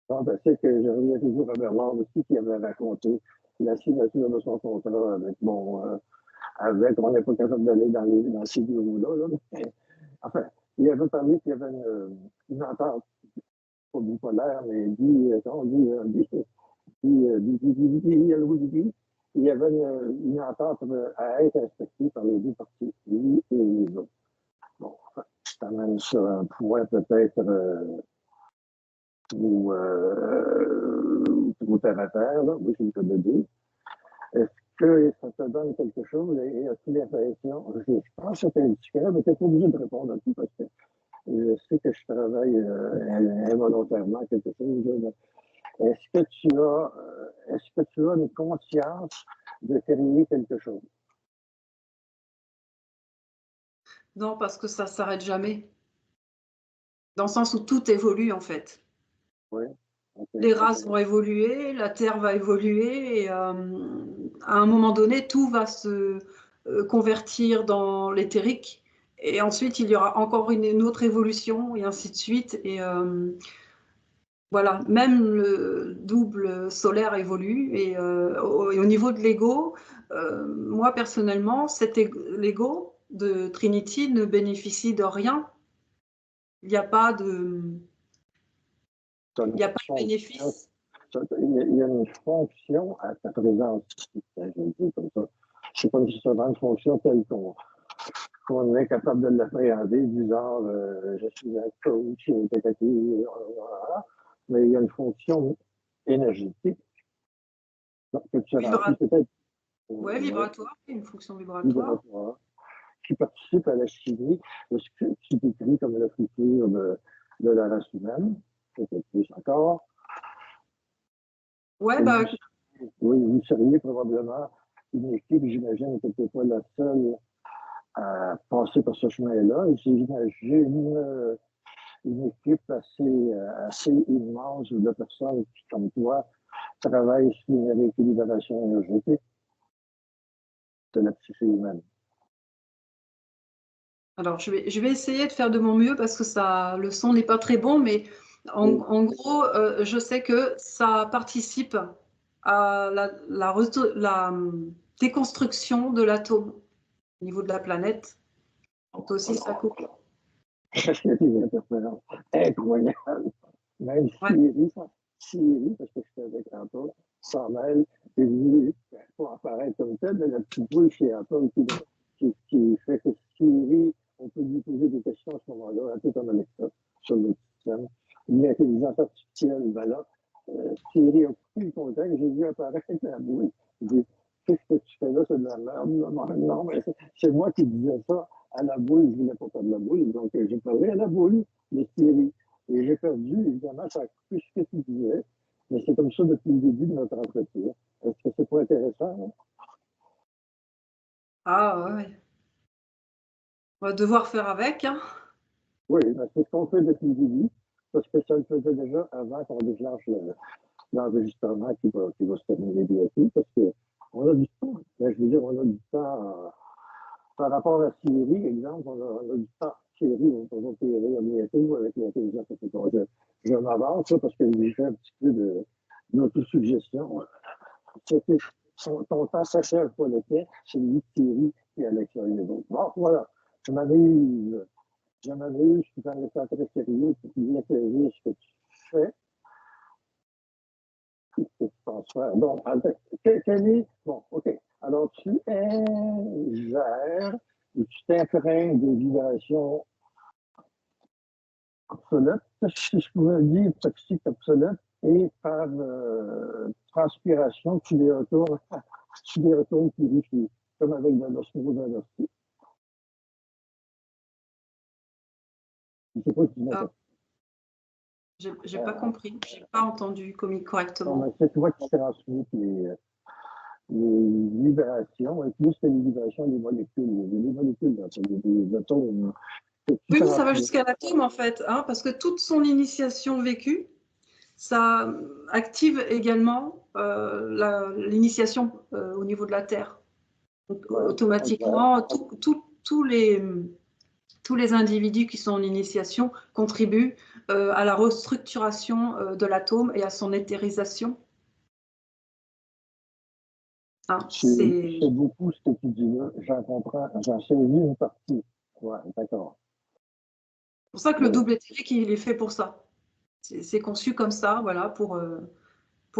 Bon, ben, c'est que je reviens toujours à Bernard aussi qui avait raconté la signature de son contrat avec avec, on n'est pas capable d'aller dans ces bureaux-là, là, mais, enfin, il avait parlé qu'il y avait une entente, pas bipolaire, mais il y avait une entente à être respectée par les deux parties, lui et les autres. Bon, enfin, ça amène sur un point peut-être trop terre à terre, là, oui, c'est le cas de dire. Est-ce que ça te donne quelque chose et as-tu l'impression, je pense que c'était indiscret, mais tu n'es pas obligé de répondre à tout parce que je sais que je travaille involontairement quelque chose. Là, est-ce que tu as une conscience de créer quelque chose? Non, parce que ça s'arrête jamais. Dans le sens où tout évolue, en fait. Oui. Okay. Les races vont évoluer, la Terre va évoluer, et à un moment donné, tout va se convertir dans l'éthérique. Et ensuite, il y aura encore une autre évolution, et ainsi de suite. Et voilà, même le double solaire évolue. Et au niveau de l'ego, moi personnellement, l'ego de Trinity ne bénéficie de rien. Il n'y a pas de, il n'y a pas de Fonction, bénéfice. il y a une fonction à ta présence, je le dis comme ça. C'est pas nécessairement une fonction telle qu'on est capable de l'appréhender, du genre, je suis un coach, mais il y a une fonction énergétique que tu as remplie peut-être Ouais, vibratoire, une fonction vibratoire. vibratoire, qui participe à la chimie de ce que tu décris comme le futur de la race humaine, peut-être plus encore. Ouais, Et bah, vous seriez probablement une équipe, j'imagine, que tu n'es pas la seule à passer par ce chemin-là. J'imagine une équipe assez immense de personnes qui, comme toi, travaillent sur une rééquilibration énergétique de la psyché humaine. alors je vais essayer de faire de mon mieux parce que le son n'est pas très bon, mais en gros, je sais que ça participe à la déconstruction de l'atome au niveau de la planète. Donc aussi, ça coupe. Parce qu'il y a des interférences incroyables. Même Ouais. Siri, parce que je suis avec Apple, s'en mêle et lui, pour apparaître comme tel, mais la petite boule chez Apple qui fait que Siri, on peut lui poser des questions à ce moment-là, un peu comme Alexa, sur le système. L'intelligence artificielle, ben là, Siri a pris le contact, j'ai vu apparaître la boule. Je dis, qu'est-ce que tu fais là, c'est de la merde? Non, mais c'est moi qui disais ça à la boule, je voulais pas faire de la boule, donc j'ai parlé à la boule de Siri. Et j'ai perdu, évidemment, ça a coupé ce que tu disais, mais c'est comme ça depuis le début de notre entretien. Est-ce que c'est pas intéressant? Hein? Ah ouais. On va devoir faire avec, hein. Oui, ben c'est ce qu'on fait depuis le début, parce que ça le faisait déjà avant qu'on déclenche l'enregistrement qui va se terminer bientôt, parce qu'on a du temps. Ben, je veux dire, on a du temps par rapport à Siri, exemple, on a du temps. Siri, on va périr bientôt avec l'intelligence artificielle. Je m'avance parce que j'ai fait un petit peu d'autosuggestion. Ton temps s'achève pas le tien, c'est lui Thierry qui est à l'extérieur. Bon, voilà, je m'amuse. j'aimerais vu, je suis en état très sérieux pour bien saisir ce que tu fais, ce que tu penses faire. Donc, quel est, bon, OK. Alors, tu ingères ou tu t'imprègnes des vibrations obsolètes, si je pouvais dire toxiques obsolètes, et par transpiration, tu les retournes purifiés, comme avec de l'osmose inversée. Je ne sais pas si tu m'entends. J'ai pas compris, j'ai pas entendu correctement. C'est toi qui transmets les vibrations, et plus que les vibrations, les molécules. Il y a des molécules dans ça, il y a des atomes. Oui, mais ça va jusqu'à l'atome en fait, hein, parce que toute son initiation vécue, ça active également l'initiation au niveau de la Terre. Donc, automatiquement, tous les individus qui sont en initiation contribuent à la restructuration de l'atome et à son éthérisation. Hein, c'est beaucoup ce que tu dis là. J'en comprends, j'en saisis une partie. Ouais, d'accord. C'est pour ça que le double éthérique, il est fait pour ça. C'est conçu comme ça, voilà, pour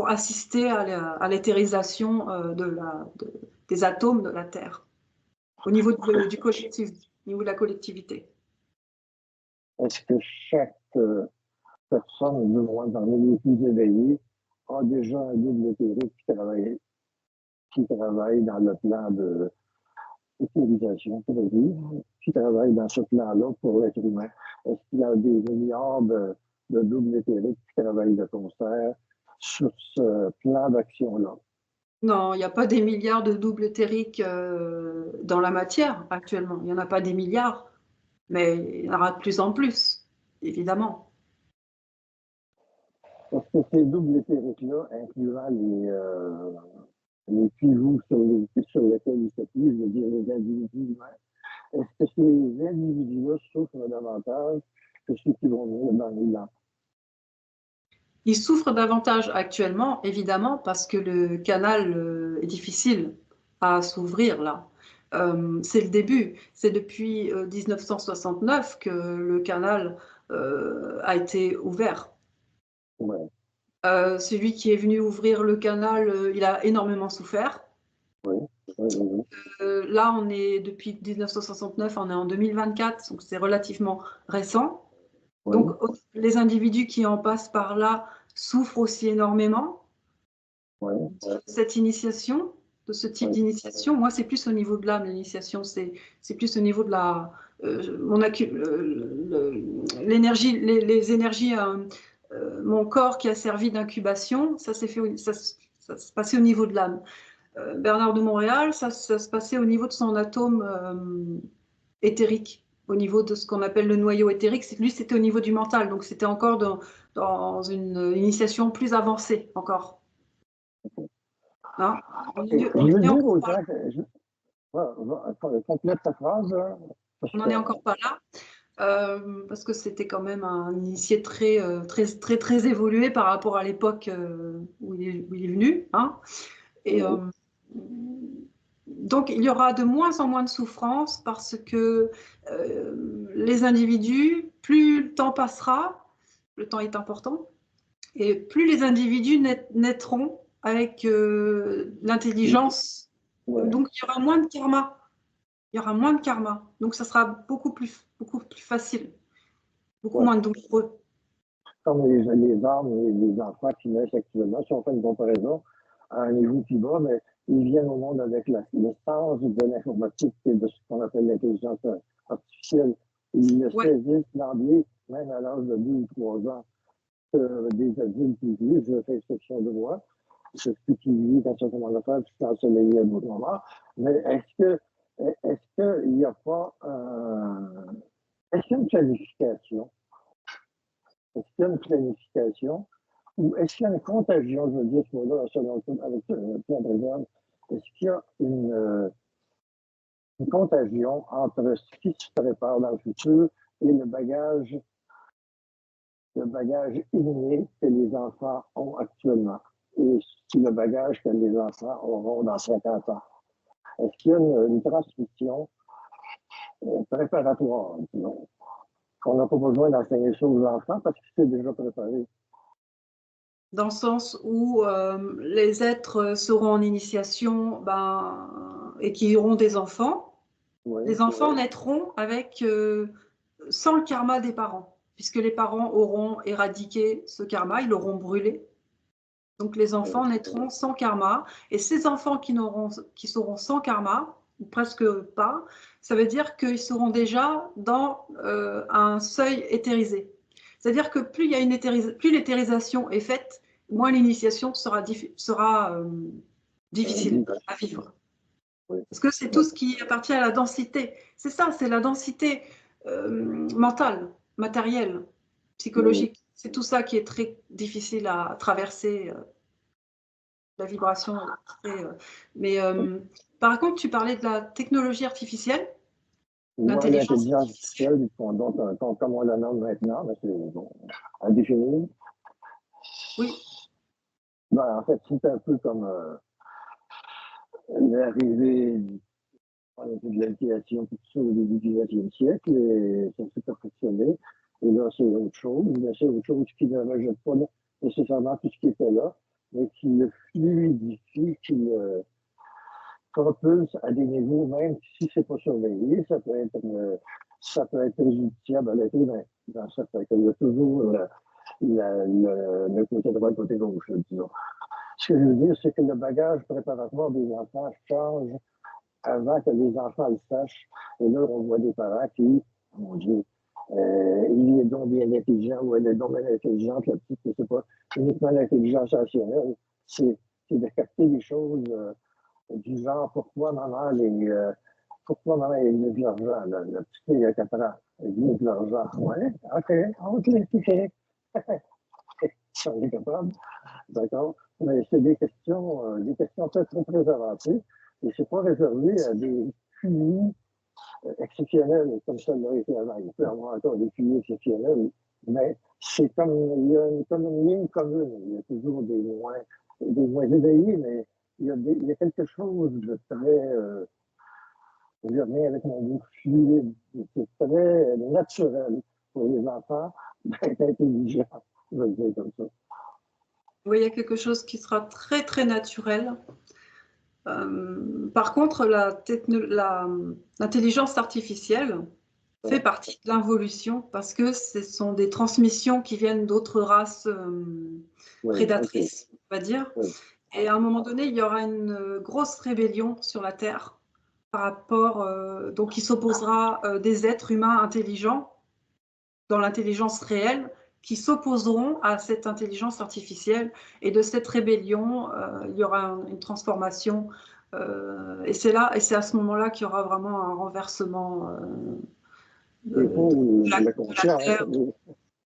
assister à l'éthérisation des atomes de la Terre, au niveau du collectif, au niveau de la collectivité. Est-ce que chaque personne, du moins dans les plus éveillés, a déjà un double éthérique qui travaille dans le plan de utilisation, pour dire, qui travaille dans ce plan-là pour l'être humain? Est-ce qu'il y a des milliards de doubles éthériques qui travaillent de concert sur ce plan d'action-là? Non, il n'y a pas des milliards de doubles éthériques dans la matière actuellement. Il n'y en a pas des milliards, mais il y en aura de plus en plus, évidemment. Parce que ces doubles éthériques-là, incluant les pivots sur lesquels ils s'appuient, je veux dire les individus humains, est-ce que ces individus-là souffrent davantage que ceux qui vont venir dans les langues? Ils souffrent davantage actuellement, évidemment, parce que le canal est difficile à s'ouvrir là. C'est le début. C'est depuis 1969 que le canal a été ouvert. Ouais. Celui qui est venu ouvrir le canal, il a énormément souffert. Oui, oui, oui. Là, on est depuis 1969, on est en 2024, donc c'est relativement récent. Oui. Donc, les individus qui en passent par là souffrent aussi énormément Oui. de cette initiation, de ce type d'initiation. Moi, c'est plus au niveau de l'âme, l'initiation, c'est plus au niveau de l'énergie, les énergies, mon corps qui a servi d'incubation, ça s'est fait, ça se passait au niveau de l'âme. Bernard de Montréal, ça se passait au niveau de son atome éthérique, au niveau de ce qu'on appelle le noyau éthérique. Lui, c'était au niveau du mental, donc c'était encore dans une initiation plus avancée encore. Hein, je veux dire aux gens que complète ta phrase. On n'en est encore pas là. Parce que c'était quand même un initié très, très, très, très évolué par rapport à l'époque où il est venu. Hein. Et donc, il y aura de moins en moins de souffrance parce que les individus, plus le temps passera, le temps est important, et plus les individus naîtront avec l'intelligence. Ouais. Donc, il y aura moins de karma. Il y aura moins de karma. Donc, ça sera beaucoup plus facile, beaucoup moins douloureux. Comme les âmes et les enfants qui naissent actuellement, si on fait une comparaison à un niveau plus bas, mais ils viennent au monde avec le sens de l'informatique et de ce qu'on appelle l'intelligence artificielle. Ils le saisissent d'emblée, même à l'âge de 2 ou 3 ans, des adultes plus vieux, je fais exception de moi. Je suis plus vieux quand ça commence à faire, puis je suis ensoleillé à d'autres moments. Mais est-ce qu'il n'y a pas est-ce qu'il y a une planification? Est-ce qu'il y a une planification ou est-ce qu'il y a une contagion, je veux dire ce mot-là, avec plein d'exemples, est-ce qu'il y a une contagion entre ce qui se prépare dans le futur et le bagage inné que les enfants ont actuellement et le bagage que les enfants auront dans 50 ans? Est-ce qu'il y a une transmission préparatoire, disons? qu'on n'a pas besoin d'enseigner ça aux enfants parce que c'est déjà préparé. Dans le sens où les êtres seront en initiation et qui auront des enfants. Oui, Les enfants naîtront avec, sans le karma des parents, puisque les parents auront éradiqué ce karma, ils l'auront brûlé. Donc les enfants naîtront sans karma, et ces enfants qui seront sans karma, ou presque pas, ça veut dire qu'ils seront déjà dans un seuil éthérisé. C'est-à-dire que plus l'éthérisation est faite, moins l'initiation sera difficile à vivre. Parce que c'est tout ce qui appartient à la densité. C'est ça, c'est la densité mentale, matérielle, psychologique. C'est tout ça qui est très difficile à traverser. La vibration est très, mais par contre, tu parlais de la technologie artificielle, l'intelligence artificielle. donc, comme on la nomme maintenant, mais c'est bon, à définir. Oui. Ben, en fait, c'est un peu comme l'arrivée de l'aviation, tout ça au début du XXe siècle, et ça s'est perfectionné. Et là, c'est autre chose. Mais c'est autre chose qui ne rejette pas nécessairement tout ce qui était là, mais qui le fluidifie, qui le propulse à des niveaux, même si c'est pas surveillé, ça peut être préjudiciable à l'être humain. Dans certains cas, il y a toujours le côté droit, le côté gauche, disons. Ce que je veux dire, c'est que le bagage préparatoire des enfants change avant que les enfants le sachent. Et là, on voit des parents qui, mon Dieu, il est donc bien intelligent ou elle est donc bien intelligente, la petite, c'est pas uniquement l'intelligence rationnelle, c'est de capter des choses du genre pourquoi maman il de l'argent, la petite fille à 4 ans, elle dit de l'argent. Ouais, ok, c'est correct. On est capable, d'accord? Mais c'est des questions peut-être trop préservatives. Et c'est pas réservé à des QI exceptionnels comme ça l'a été avant. Il peut y avoir encore des QI exceptionnels, mais c'est comme, comme une ligne commune. Il y a toujours des moins éveillés, mais il y a quelque chose de très, je reviens avec mon mot fluide, c'est très naturel pour les enfants d'être intelligents, je vais le dire comme ça. Oui, il y a quelque chose qui sera très, très naturel. Par contre, l'intelligence artificielle fait partie de l'involution parce que ce sont des transmissions qui viennent d'autres races prédatrices, on va dire. Et à un moment donné, il y aura une grosse rébellion sur la Terre par rapport, donc il s'opposera des êtres humains intelligents dans l'intelligence réelle qui s'opposeront à cette intelligence artificielle. Et de cette rébellion, il y aura une transformation. Et c'est à ce moment-là qu'il y aura vraiment un renversement de la Terre.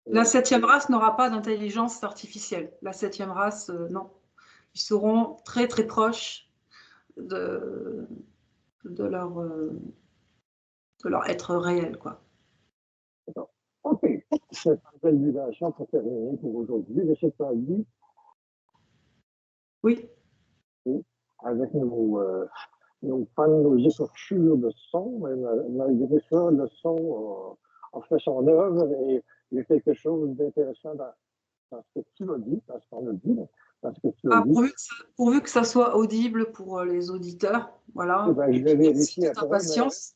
La 7e race n'aura pas d'intelligence artificielle. La 7e race, non. Ils seront très, très proches de leur être réel, quoi. OK. Cette validation pour terminer pour aujourd'hui, de cette vie. Oui. Avec nos pannes, nos écorchures de son, mais malgré ça, le son a fait son œuvre et il y a quelque chose d'intéressant dans ce que tu as dit, dans ce qu'on a dit, dans ce que tu as dit. Pourvu que ça soit audible pour les auditeurs, voilà. Eh ben, je vais vérifier après. Patience.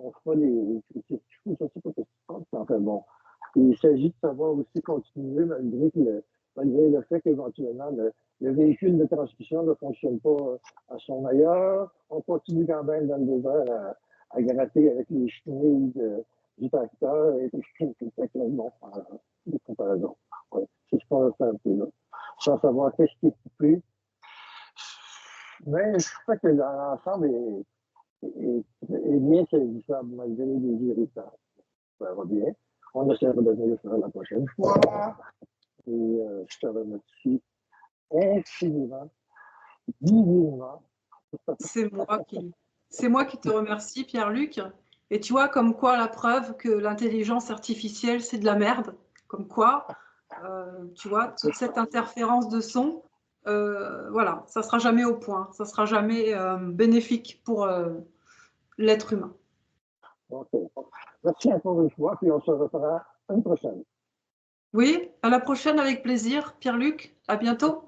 On fera les critiques. Je ne sais pas ce que tu penses, enfin bon. Il s'agit de savoir aussi continuer malgré le fait qu'éventuellement le véhicule de transmission ne fonctionne pas à son meilleur. On continue quand même dans le désert à gratter avec les chenilles du tracteur et c'est bon, des comparaisons. Ouais. C'est ce qu'on va faire un peu là. Sans savoir qu'est-ce qui est coupé. Mais je crois que l'ensemble est bien saisissable malgré les irritants. Ça va bien. On essaiera de venir faire la prochaine fois. Et je te remercie infiniment, divinement. C'est moi qui te remercie, Pierre-Luc. Et tu vois, comme quoi la preuve que l'intelligence artificielle, c'est de la merde. Comme quoi, tu vois, toute cette interférence de son, voilà, ça ne sera jamais au point. Ça ne sera jamais bénéfique pour l'être humain. OK. Merci encore une fois, puis on se refera une prochaine. Oui, à la prochaine avec plaisir. Pierre-Luc, à bientôt.